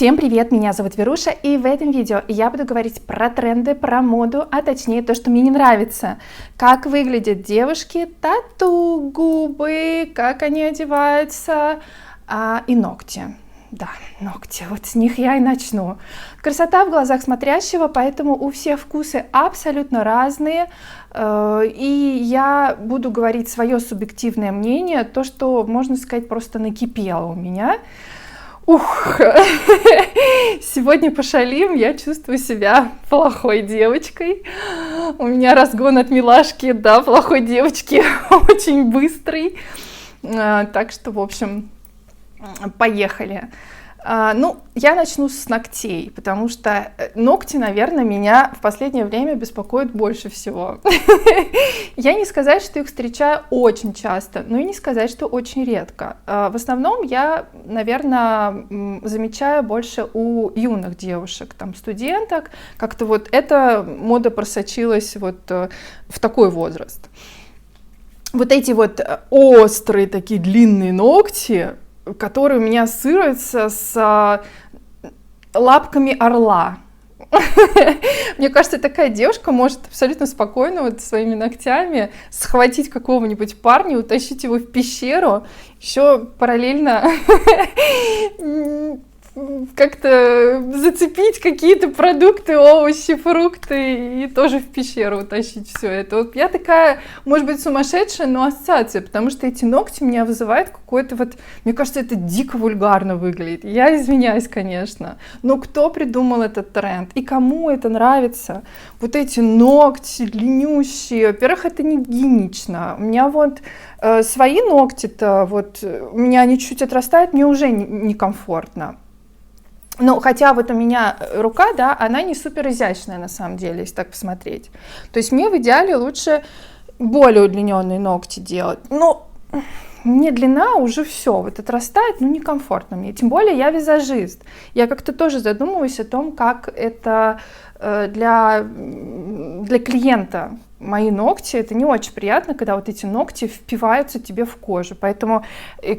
Всем привет, меня зовут Веруша, и в этом видео я буду говорить про тренды, про моду, а точнее то, что мне не нравится. Как выглядят девушки, тату, губы, как они одеваются, и ногти. Да, ногти, вот с них я и начну. Красота в глазах смотрящего, поэтому у всех вкусы абсолютно разные. И я буду говорить свое субъективное мнение, то, что, можно сказать, просто накипело у меня. Сегодня пошалим, я чувствую себя плохой девочкой. У меня разгон от милашки до плохой девочки очень быстрый. Так что, в общем, поехали. Я начну с ногтей, потому что ногти, наверное, меня в последнее время беспокоят больше всего. Я не сказать, что их встречаю очень часто, но и не сказать, что очень редко. В основном я, наверное, замечаю больше у юных девушек, там, студенток. Как-то вот эта мода просочилась вот в такой возраст. Вот эти вот острые такие длинные ногти, который у меня ассоциируется с лапками орла. Мне кажется, такая девушка может абсолютно спокойно вот своими ногтями схватить какого-нибудь парня, утащить его в пещеру, еще параллельно как-то зацепить какие-то продукты, овощи, фрукты и тоже в пещеру утащить все это. Вот я такая, может быть, сумасшедшая, но ассоциация, потому что эти ногти меня вызывают какое-то вот, мне кажется, это дико вульгарно выглядит. Я извиняюсь, конечно, но кто придумал этот тренд и кому это нравится? Вот эти ногти длиннющие, во-первых, это не гигиенично. У меня вот свои ногти-то, вот у меня они чуть отрастают, мне уже некомфортно. Ну, хотя вот у меня рука, да, она не супер изящная на самом деле, если так посмотреть. То есть мне в идеале лучше более удлиненные ногти делать. Но мне длина уже все, вот отрастает, ну, некомфортно мне. Тем более я визажист. Я как-то тоже задумываюсь о том, как это для клиента. Мои ногти, это не очень приятно, когда вот эти ногти впиваются тебе в кожу. Поэтому,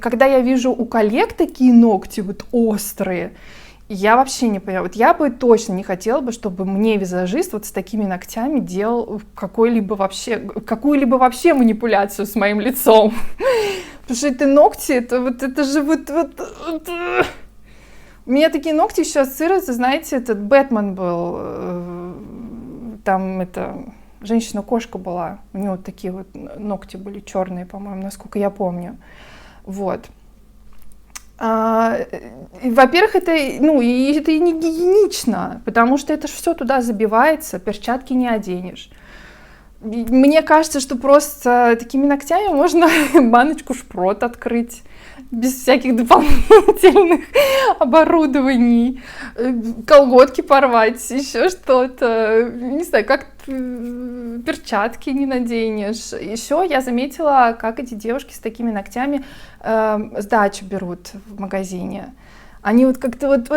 когда я вижу у коллег такие ногти вот острые, я вообще не понимаю. Вот я бы точно не хотела бы, чтобы мне визажист вот с такими ногтями делал какую-либо вообще манипуляцию с моим лицом. Потому что это ногти, это же вот. У меня такие ногти еще ассоциируются, знаете, этот Бэтмен был, там женщина-кошка была, у нее вот такие вот ногти были черные, по-моему, насколько я помню. Вот. Во-первых, это и не гигиенично, потому что это же все туда забивается, перчатки не оденешь. Мне кажется, что просто такими ногтями можно баночку шпрот открыть, без всяких дополнительных оборудований, колготки порвать, еще что-то, не знаю, как перчатки не наденешь. Еще я заметила, как эти девушки с такими ногтями сдачу берут в магазине. Они вот как-то вот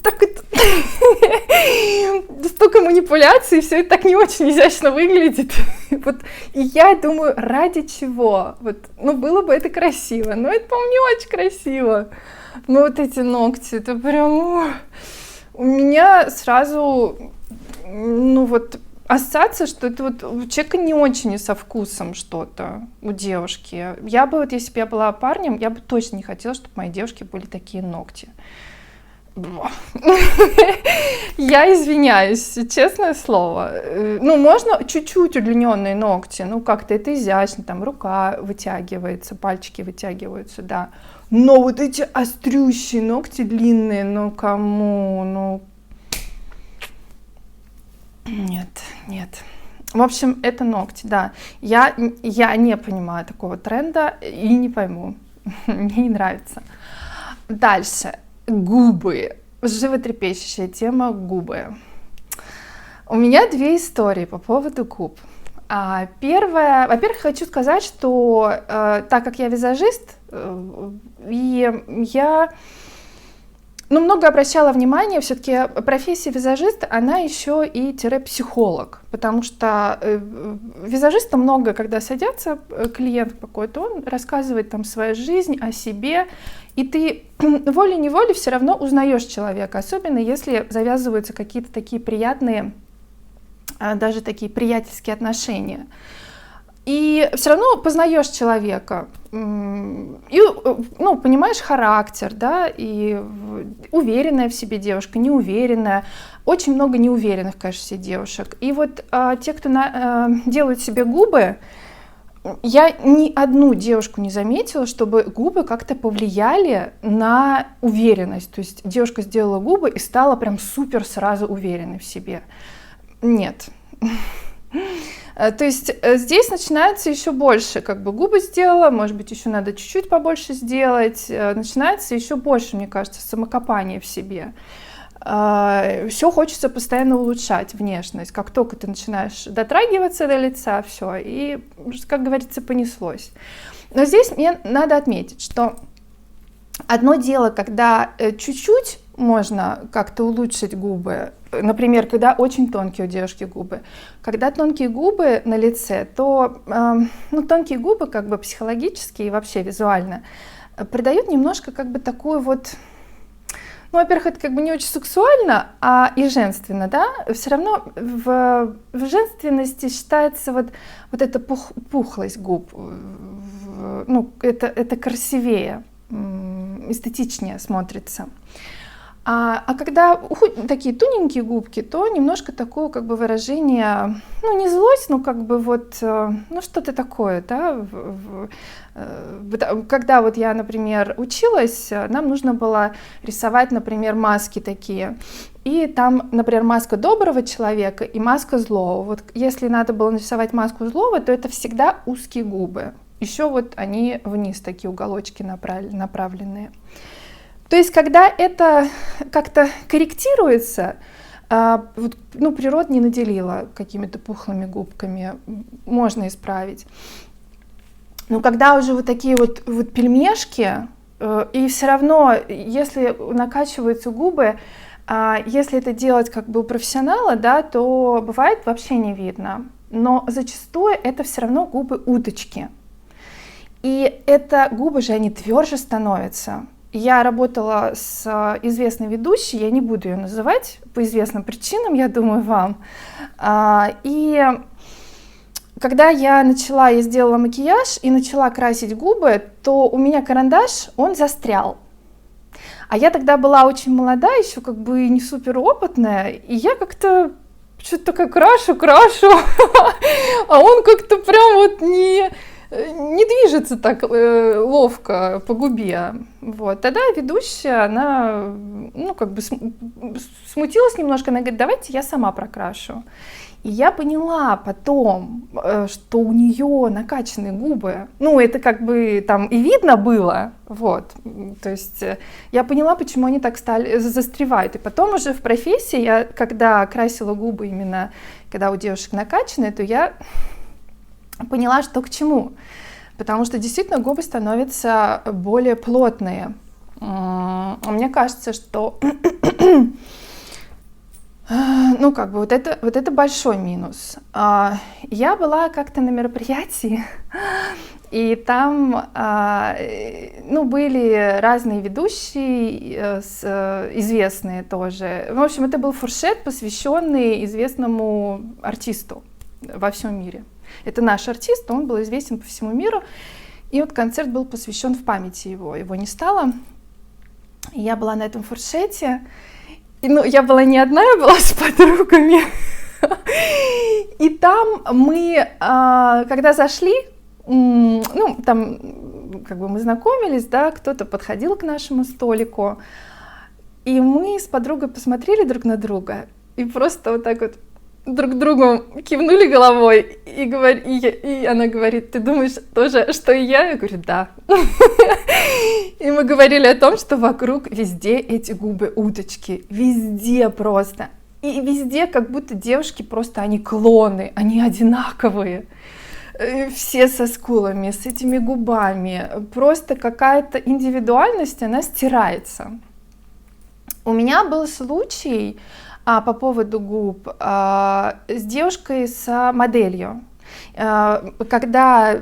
так вот столько манипуляций, все это так не очень изящно выглядит. Вот. И я думаю, ради чего? Вот, было бы это красиво, но это, по-моему, не очень красиво. Но вот эти ногти, это прям у меня сразу, ассоциация, что это вот у человека не очень со вкусом что-то, у девушки. Я бы вот, если бы я была парнем, я бы точно не хотела, чтобы у моей девушки были такие ногти. Я извиняюсь, честное слово. Можно чуть-чуть удлиненные ногти, как-то это изящно, там рука вытягивается, пальчики вытягиваются, да. Но вот эти острющие ногти длинные, кому? Нет. В общем, это ногти, да. Я не понимаю такого тренда и не пойму. Мне не нравится. Дальше. Губы. Животрепещущая тема губы. У меня две истории по поводу губ. Первая, во-первых, хочу сказать, что так как я визажист, и я Но много обращала внимания, все-таки профессия визажиста, она еще и психолог, потому что визажиста много, когда садятся клиент какой-то, он рассказывает там свою жизнь о себе, и ты волей-неволей все равно узнаешь человека, особенно если завязываются какие-то такие приятные, даже такие приятельские отношения. И все равно познаешь человека, и, ну, понимаешь характер, да, и уверенная в себе девушка, неуверенная, очень много неуверенных, конечно, себе девушек. И вот те, кто делают себе губы, я ни одну девушку не заметила, чтобы губы как-то повлияли на уверенность. То есть девушка сделала губы и стала прям супер сразу уверенной в себе. Нет. То есть здесь начинается еще больше, как бы губы сделала, может быть, еще надо чуть-чуть побольше сделать, начинается еще больше, мне кажется, самокопание в себе. Все хочется постоянно улучшать внешность. Как только ты начинаешь дотрагиваться до лица, все, и, как говорится, понеслось. Но здесь мне надо отметить, что одно дело, когда чуть-чуть можно как-то улучшить губы, например, когда очень тонкие у девушки губы. Когда тонкие губы на лице, то тонкие губы как бы психологически и вообще визуально придают немножко как бы такую вот, ну, во-первых, это как бы не очень сексуально, а и женственно, да, все равно в женственности считается вот эта пухлость губ, ну, это красивее, эстетичнее смотрится. А когда такие тоненькие губки, то немножко такое как бы выражение, ну не злость, но как бы вот, ну что-то такое, да. Когда вот я, например, училась, нам нужно было рисовать, например, маски такие. И там, например, маска доброго человека и маска злого. Вот если надо было нарисовать маску злого, то это всегда узкие губы. Еще вот они вниз, такие уголочки направленные. То есть, когда это как-то корректируется, ну, природа не наделила какими-то пухлыми губками, можно исправить. Но когда уже вот такие вот пельмешки, и все равно, если накачиваются губы, если это делать как бы у профессионала, да, то бывает вообще не видно. Но зачастую это все равно губы уточки. И это губы же, они тверже становятся. Я работала с известной ведущей, я не буду ее называть по известным причинам, я думаю, вам. И когда я сделала макияж и начала красить губы, то у меня карандаш, он застрял. А я тогда была очень молода, еще как бы не супер опытная, и я как-то что-то такая крашу, а он как-то прям вот не движется так ловко по губе. Вот. Тогда ведущая, она, ну, как бы смутилась немножко, она говорит, давайте я сама прокрашу. И я поняла потом, что у нее накачанные губы, ну, это как бы там и видно было, вот. То есть я поняла, почему они так стали застревать. И потом уже в профессии, я когда красила губы именно, когда у девушек накачанные, то я поняла, что к чему. Потому что действительно губы становятся более плотные. Мне кажется, что ну, как бы вот это большой минус. Я была как-то на мероприятии, и там, ну, были разные ведущие, известные тоже. В общем, это был фуршет, посвященный известному артисту во всем мире. Это наш артист, он был известен по всему миру. И вот концерт был посвящен в памяти его. Его не стало. И я была на этом фуршете. И, ну, я была не одна, я была с подругами. И там мы, когда зашли, ну, там, как бы мы знакомились, да, кто-то подходил к нашему столику. И мы с подругой посмотрели друг на друга. И просто вот так вот друг другу кивнули головой, и она говорит, ты думаешь тоже, что и я? Я говорю, да. И мы говорили о том, что вокруг везде эти губы уточки, везде просто. И везде как будто девушки просто, они клоны, они одинаковые. Все со скулами, с этими губами. Просто какая-то индивидуальность, она стирается. У меня был случай по поводу губ с девушкой, с моделью. Когда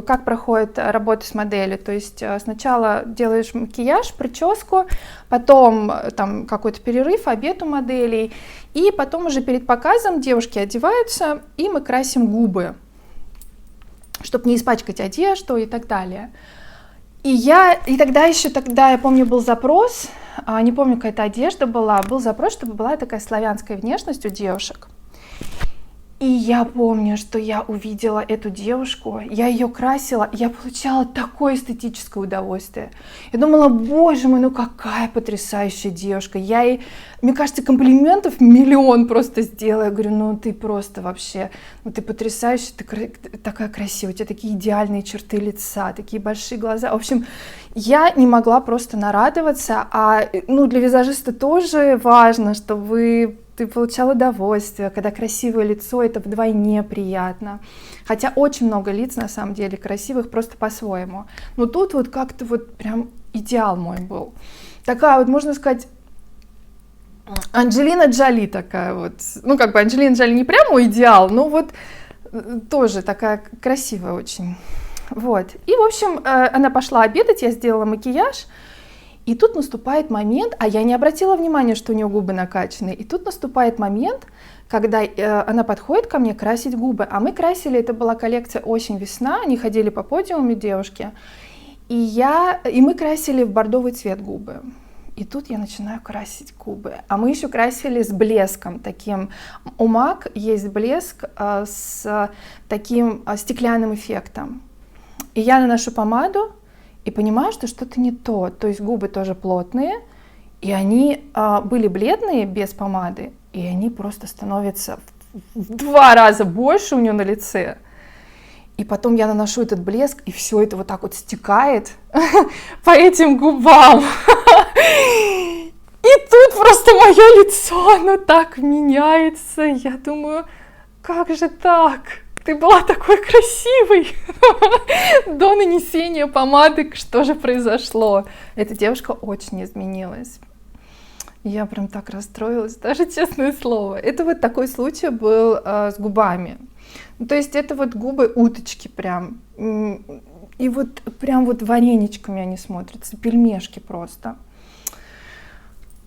как проходит работа с моделью, то есть сначала делаешь макияж, прическу, потом там какой-то перерыв, обед у моделей, и потом уже перед показом девушки одеваются, и мы красим губы, чтобы не испачкать одежду и так далее. И тогда я помню, был запрос, не помню, какая-то одежда был запрос, чтобы была такая славянская внешность у девушек. И я помню, что я увидела эту девушку, я ее красила, я получала такое эстетическое удовольствие. Я думала, боже мой, ну какая потрясающая девушка. Я ей, мне кажется, комплиментов миллион просто сделала. Я говорю, ну ты просто вообще, ну ты потрясающая, ты такая красивая, у тебя такие идеальные черты лица, такие большие глаза. В общем, я не могла просто нарадоваться, для визажиста тоже важно, чтобы ты получал удовольствие, когда красивое лицо, это вдвойне приятно. Хотя очень много лиц, на самом деле, красивых просто по-своему. Но тут вот как-то вот прям идеал мой был. Такая вот, можно сказать, Анджелина Джоли такая вот. Ну, как бы Анджелина Джоли не прям мой идеал, но вот тоже такая красивая очень. Вот. И, в общем, она пошла обедать, я сделала макияж. И тут наступает момент, я не обратила внимания, что у нее губы накачанные, и тут наступает момент, когда она подходит ко мне красить губы, а мы красили, это была коллекция осень-весна, они ходили по подиуму девушки, и мы красили в бордовый цвет губы. И тут я начинаю красить губы, а мы еще красили с блеском таким, у MAC есть блеск с таким стеклянным эффектом, и я наношу помаду, и понимаю, что что-то не то, то есть губы тоже плотные, и они были бледные без помады, и они просто становятся в 2 раза больше у нее на лице. И потом я наношу этот блеск, и все это вот так вот стекает по этим губам. И тут просто мое лицо, оно так меняется, я думаю, как же так? Ты была такой красивой до нанесения помады, что же произошло? Эта девушка очень изменилась. Я прям так расстроилась, даже честное слово. Это вот такой случай был с губами. То есть это вот губы уточки прям. И вот прям вот вареничками они смотрятся, пельмешки просто.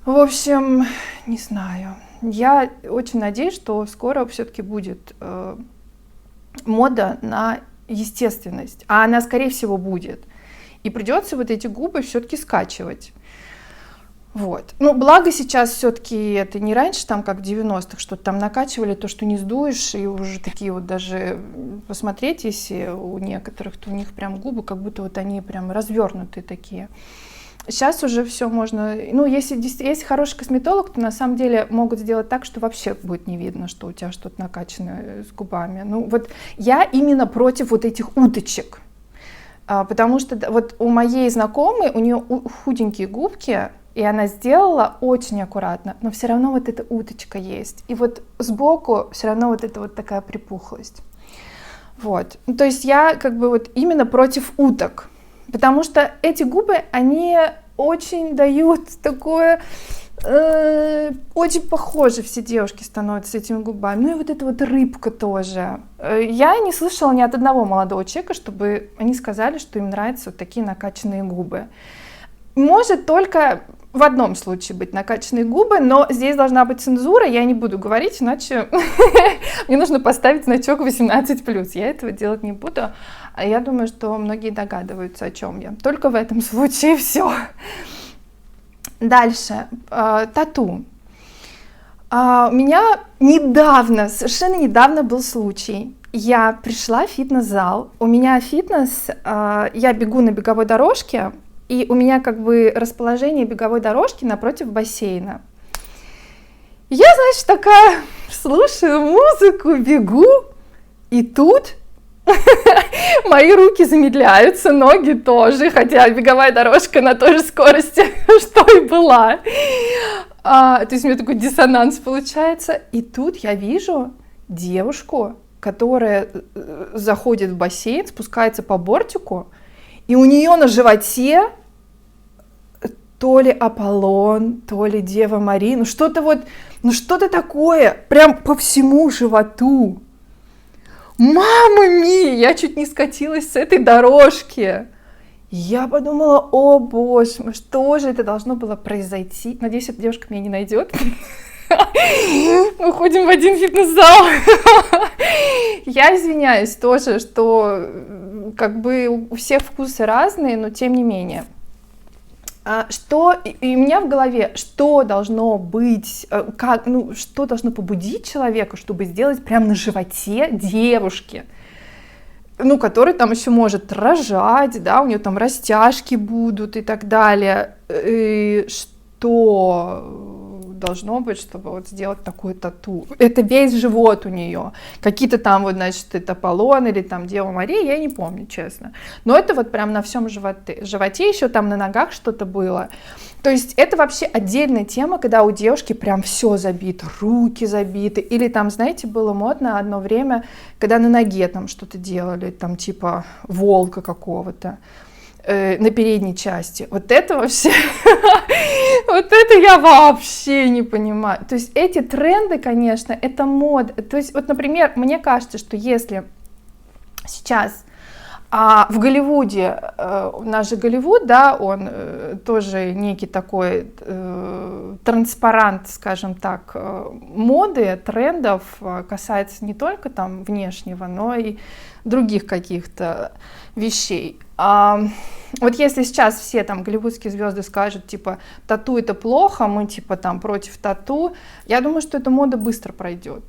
В общем, не знаю. Я очень надеюсь, что скоро все-таки будет мода на естественность, а она, скорее всего, будет. И придется вот эти губы все-таки скачивать. Вот. Ну, благо сейчас все-таки это не раньше, там, как в 90-х, что там накачивали то, что не сдуешь, и уже такие вот даже посмотреть, если у некоторых, то у них прям губы, как будто вот они прям развернутые такие. Сейчас уже все можно, если хороший косметолог, то на самом деле могут сделать так, что вообще будет не видно, что у тебя что-то накачано с губами. Ну вот я именно против вот этих уточек, потому что вот у моей знакомой, у нее худенькие губки, и она сделала очень аккуратно, но все равно вот эта уточка есть. И вот сбоку все равно вот эта вот такая припухлость. Вот. То есть я как бы вот именно против уток. Потому что эти губы, они очень дают такое, очень похожи все девушки становятся с этими губами. Ну и вот эта вот рыбка тоже. Я не слышала ни от одного молодого человека, чтобы они сказали, что им нравятся вот такие накачанные губы. Может только в одном случае быть накачанные губы, но здесь должна быть цензура, я не буду говорить, иначе мне нужно поставить значок 18+. Я этого делать не буду. А я думаю, что многие догадываются, о чем я. Только в этом случае все. Дальше. Тату. У меня совершенно недавно был случай. Я пришла в фитнес-зал. У меня фитнес, я бегу на беговой дорожке, и у меня как бы расположение беговой дорожки напротив бассейна. Я, значит, такая слушаю музыку, бегу, и тут мои руки замедляются, ноги тоже, хотя беговая дорожка на той же скорости, что и была. То есть у меня такой диссонанс получается. И тут я вижу девушку, которая заходит в бассейн, спускается по бортику, и у нее на животе то ли Аполлон, то ли Дева Мария, что-то вот, что-то такое, прям по всему животу. Мама мия, я чуть не скатилась с этой дорожки. Я подумала, о боже, что же это должно было произойти? Надеюсь, эта девушка меня не найдет. Мы ходим в один фитнес-зал. Я извиняюсь тоже, что как бы у всех вкусы разные, но тем не менее. Что и у меня в голове, что должно быть, как, что должно побудить человека, чтобы сделать прямо на животе девушки, который там еще может рожать, да, у нее там растяжки будут и так далее. И что должно быть, чтобы вот сделать такую тату? Это весь живот у нее. Какие-то там вот, значит, это Аполлон или там Дева Мария, я не помню, честно. Но это вот прям на всем животе еще там на ногах что-то было. То есть это вообще отдельная тема, когда у девушки прям все забито, руки забиты. Или там, знаете, было модно одно время, когда на ноге там что-то делали, там типа волка какого-то на передней части. Вот это вообще, вот это я вообще не понимаю. То есть эти тренды, конечно, это мода. То есть вот, например, мне кажется, что если сейчас в Голливуде, наш же Голливуд, да, он тоже некий такой транспарант, скажем так, моды, трендов, касается не только там внешнего, но и других каких-то вещей. Вот если сейчас все там голливудские звезды скажут, типа, тату это плохо, мы типа там против тату, я думаю, что эта мода быстро пройдет.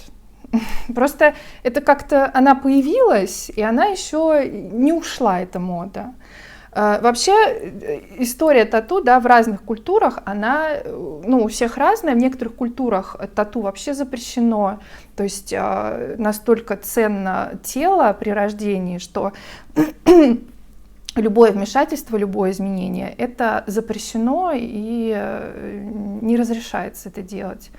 Просто это как-то, она появилась, и она еще не ушла, эта мода. Вообще история тату, да, в разных культурах, она, у всех разная, в некоторых культурах тату вообще запрещено, то есть настолько ценно тело при рождении, что любое вмешательство, любое изменение, это запрещено и не разрешается это делать.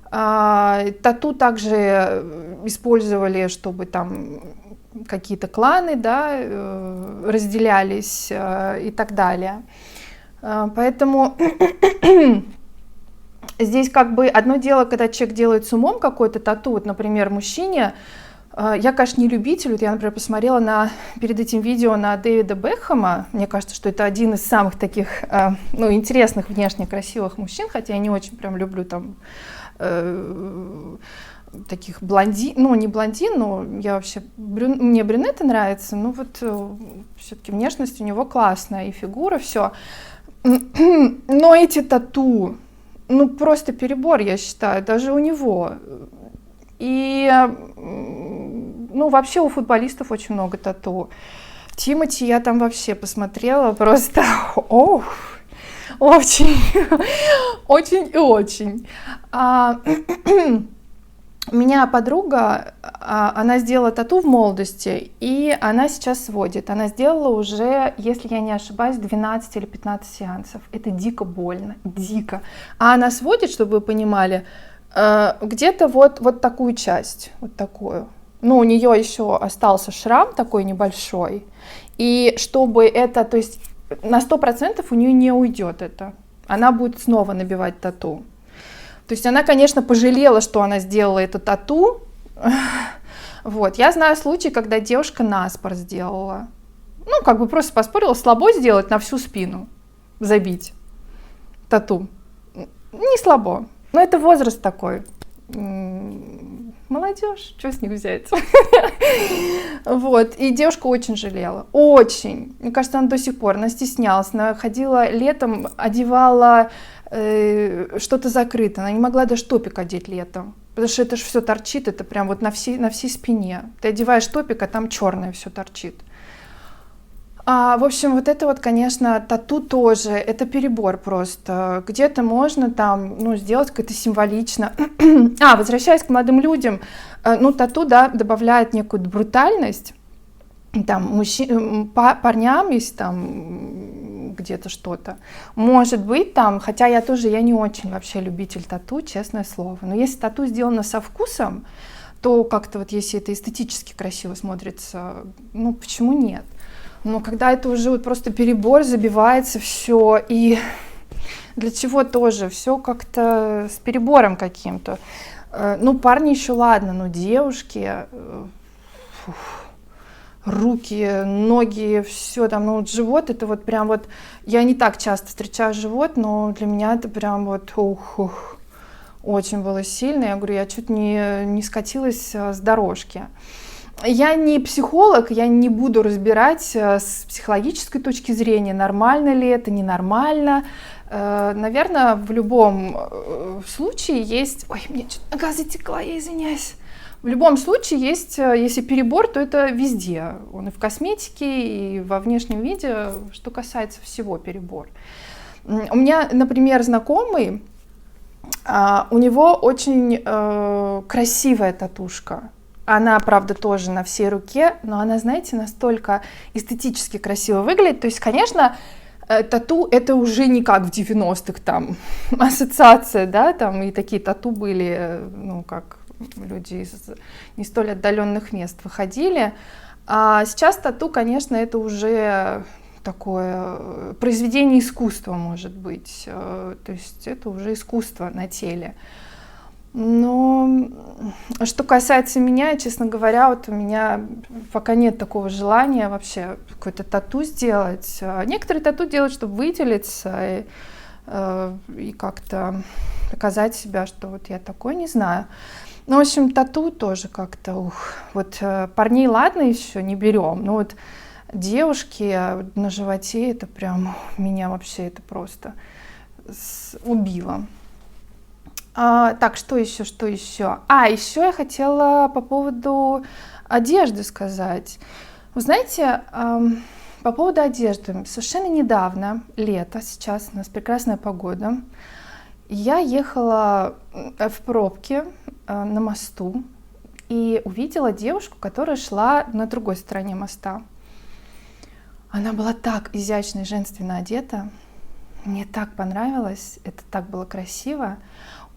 Тату также использовали, чтобы там какие-то кланы, да, разделялись и так далее. Поэтому здесь как бы одно дело, когда человек делает с умом какой-то тату, вот, например, мужчине. Я, конечно, не любитель, вот я, например, посмотрела перед этим видео на Дэвида Бекхэма, мне кажется, что это один из самых таких, интересных внешне красивых мужчин, хотя я не очень прям люблю там таких блондин, не блондин, но я вообще, мне брюнеты нравятся, вот все-таки внешность у него классная и фигура, все. Но эти тату, просто перебор, я считаю, даже у него. И, вообще у футболистов очень много тату. Тимати я там вообще посмотрела, просто, очень, очень и очень. У меня подруга, она сделала тату в молодости, и она сейчас сводит. Она сделала уже, если я не ошибаюсь, 12 или 15 сеансов. Это дико больно, дико. А она сводит, чтобы вы понимали, где-то вот такую часть, вот такую. У нее еще остался шрам такой небольшой. И чтобы это, то есть на 100% у нее не уйдет это. Она будет снова набивать тату. То есть она, конечно, пожалела, что она сделала эту тату. Вот. Я знаю случай, когда девушка наспор сделала. Просто поспорила, слабо сделать на всю спину, забить тату. Не слабо. Но это возраст такой. Молодежь, что с них взять? Вот. И девушка очень жалела. Очень. Мне кажется, она до сих пор, она стеснялась. Она ходила летом, одевала что-то закрыто. Она не могла даже топик одеть летом. Потому что это же все торчит, это прям вот на всей спине. Ты одеваешь топик, а там черное все торчит. В общем, вот это вот, конечно, тату тоже, это перебор просто. Где-то можно там, сделать как-то символично. Возвращаясь к молодым людям, тату, да, добавляет некую брутальность. Там парням, если там где-то что-то. Может быть там, хотя я не очень вообще любитель тату, честное слово. Но если тату сделано со вкусом, то как-то вот если это эстетически красиво смотрится, почему нет? Но когда это уже вот просто перебор, забивается все, и для чего тоже все как-то с перебором каким-то. Ну, парни еще ладно, но девушки, руки, ноги, все там, ну вот живот, это вот прям вот, я не так часто встречаю живот, но для меня это прям вот, очень было сильно. Я говорю, я чуть не скатилась с дорожки. Я не психолог, я не буду разбирать с психологической точки зрения, нормально ли это, ненормально. Наверное, в любом случае есть... Ой, мне что-то нога затекла, я извиняюсь. В любом случае есть, если перебор, то это везде. Он и в косметике, и во внешнем виде, что касается всего перебор. У меня, например, знакомый, у него очень красивая татушка. Она, правда, тоже на всей руке, но она, знаете, настолько эстетически красиво выглядит. То есть, конечно, тату — это уже не как в 90-х, там, ассоциация, да, там, и такие тату были, ну, как люди из не столь отдаленных мест выходили. А сейчас тату, конечно, это уже такое произведение искусства, может быть. То есть это уже искусство на теле. Но что касается меня, честно говоря, вот у меня пока нет такого желания вообще какое-то тату сделать. Некоторые тату делают, чтобы выделиться и как-то показать себя, что вот я такой, не знаю. Ну, в общем, тату тоже как-то, вот парней, ладно, еще не берем, но вот девушки на животе, это прям меня вообще это просто убило. Так, что еще? Еще я хотела по поводу одежды сказать. Вы знаете, по поводу одежды. Совершенно недавно, лето, сейчас у нас прекрасная погода, я ехала в пробке на мосту и увидела девушку, которая шла на другой стороне моста. Она была так изящно и женственно одета. Мне так понравилось, это так было красиво.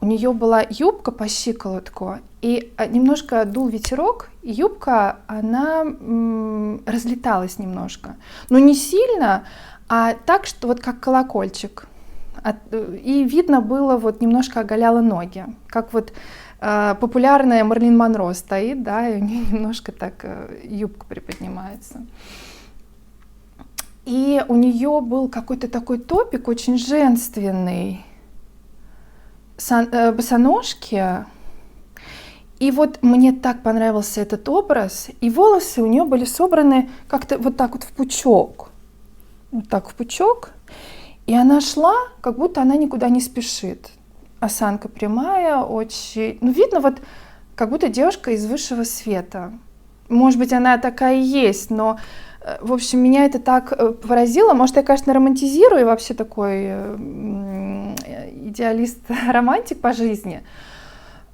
У нее была юбка по щиколотку, и немножко дул ветерок, и юбка, она разлеталась немножко. Но не сильно, а так, что вот как колокольчик. И видно было, вот немножко оголяло ноги. Как вот популярная Марлин Монро стоит, да, и у нее немножко так юбка приподнимается. И у нее был какой-то такой топик очень женственный, босоножки. И вот мне так понравился этот образ. И волосы у нее были собраны как-то вот так вот в пучок. Вот так в пучок. И она шла, как будто она никуда не спешит. Осанка прямая, очень... Ну, видно, вот как будто девушка из высшего света. Может быть, она такая и есть, но... В общем, меня это так поразило. Может, я, конечно, романтизирую и вообще такой идеалист-романтик по жизни.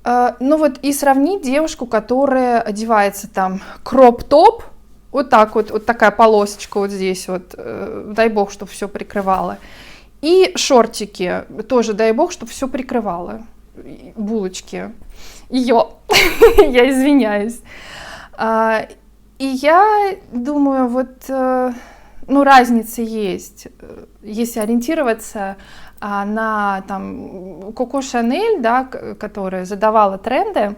Ну вот и сравнить девушку, которая одевается там кроп-топ, вот так вот такая полосочка вот здесь вот, дай бог, чтобы все прикрывало. И шортики, тоже дай бог, чтобы все прикрывало. Булочки. Я извиняюсь. И я думаю, вот, ну, разница есть, если ориентироваться на там Коко Шанель, да, которая задавала тренды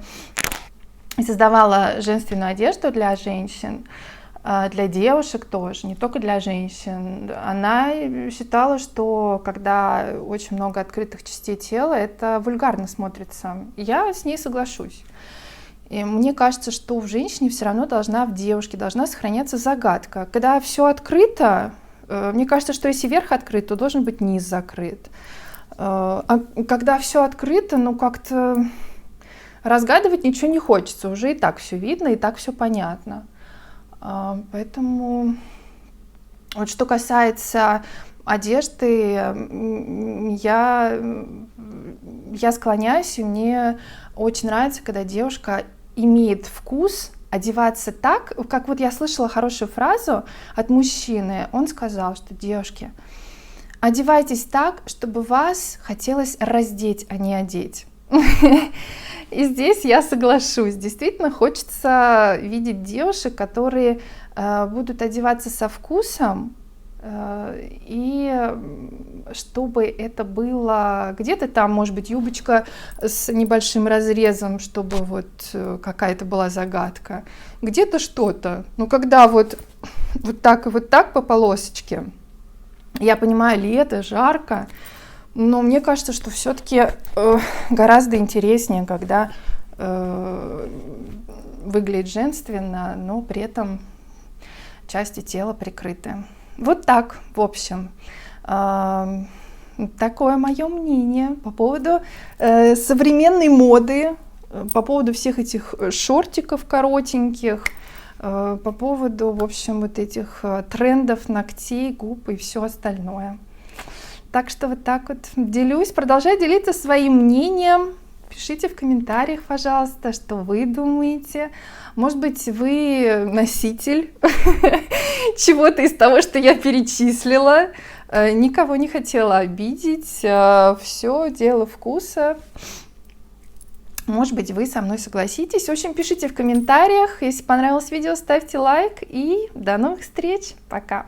и создавала женственную одежду для женщин, для девушек тоже, не только для женщин. Она считала, что когда очень много открытых частей тела, это вульгарно смотрится. Я с ней соглашусь. И мне кажется, что в женщине все равно в девушке должна сохраняться загадка. Когда все открыто, мне кажется, что если верх открыт, то должен быть низ закрыт. А когда все открыто, ну как-то разгадывать ничего не хочется. Уже и так все видно, и так все понятно. Поэтому вот что касается одежды, я склоняюсь, и мне очень нравится, когда девушка имеет вкус одеваться так, как вот я слышала хорошую фразу от мужчины. Он сказал, что девушки, одевайтесь так, чтобы вас хотелось раздеть, а не одеть. И здесь я соглашусь. Действительно хочется видеть девушек, которые будут одеваться со вкусом, И чтобы это было где-то там, может быть, юбочка с небольшим разрезом, чтобы вот какая-то была загадка. Где-то что-то. Но когда вот так и вот так по полосочке, я понимаю, лето, жарко, но мне кажется, что все-таки гораздо интереснее, когда выглядит женственно, но при этом части тела прикрыты. Вот так, в общем. Такое мое мнение по поводу современной моды, по поводу всех этих шортиков коротеньких, по поводу, в общем, вот этих трендов ногтей, губ и все остальное. Так что вот так вот делюсь, продолжаю делиться своим мнением. Пишите в комментариях, пожалуйста, что вы думаете. Может быть, вы носитель чего-то из того, что я перечислила. Никого не хотела обидеть. Все дело вкуса. Может быть, вы со мной согласитесь. В общем, пишите в комментариях. Если понравилось видео, ставьте лайк. И до новых встреч. Пока.